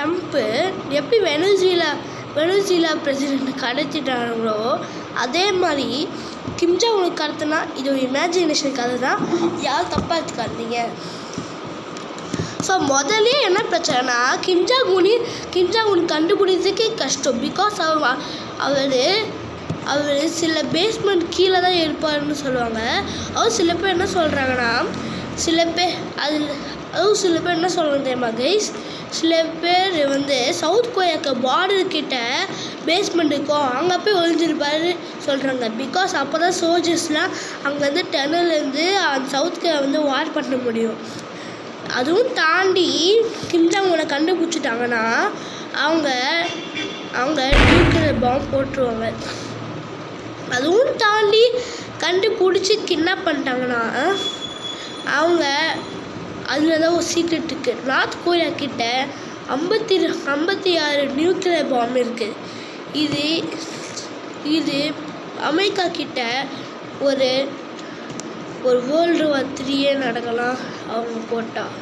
Trump எப்படி Venezuela president கடத்திட்டாங்களோ அதே மாதிரி கிம் ஜாங் உன் கடத்தினா இது ஒரு இமேஜினேஷன் கதை தான், யாரும் தப்பாக எடுத்துக்காதீங்க. ஸோ முதல்ல என்ன பிரச்சனைனா கிம் ஜாங் உன் கண்டுபிடிக்கிறதுக்கே கஷ்டம். பிகாஸ் அவர் சில பேஸ்மெண்ட் கீழே தான் இருப்பார்னு சொல்லுவாங்க. சில பேர் என்ன சொல்கிறாங்கன்னா சில பேர் என்ன சொல்கிறாங்க தெரியுமா கைஸ், சில பேர் சவுத் கொரியாவுக்கு பார்டர்கிட்ட பேஸ்மெண்ட் இருக்கும், அங்கே போய் ஒழிஞ்சிருப்பாரு சொல்கிறாங்க. பிகாஸ் அப்போ தான் சோல்ஜர்ஸ்லாம் அங்கேருந்து டனல்லேருந்து அந்த சவுத் கொரியா வார் பண்ண முடியும். அதுவும் தாண்டி கிம் ஜாங் உன்னை கண்டுபிடிச்சிட்டாங்கன்னா அவங்க நியூக்ளியர் பாம்பு போட்டுருவாங்க. அதுவும் தாண்டி கண்டுபிடிச்சி கிட்னாப் பண்ணிட்டாங்கன்னா அவங்க அதில் தான் ஒரு சீக்ரெட் இருக்குது. நார்த் கொரியா கிட்ட 56 நியூக்ளியர் பாம்பு இருக்குது. இது அமெரிக்கா கிட்ட ஒரு வேர்ல்டு வார் 3 நடக்கலாம் அவங்க போட்டால்.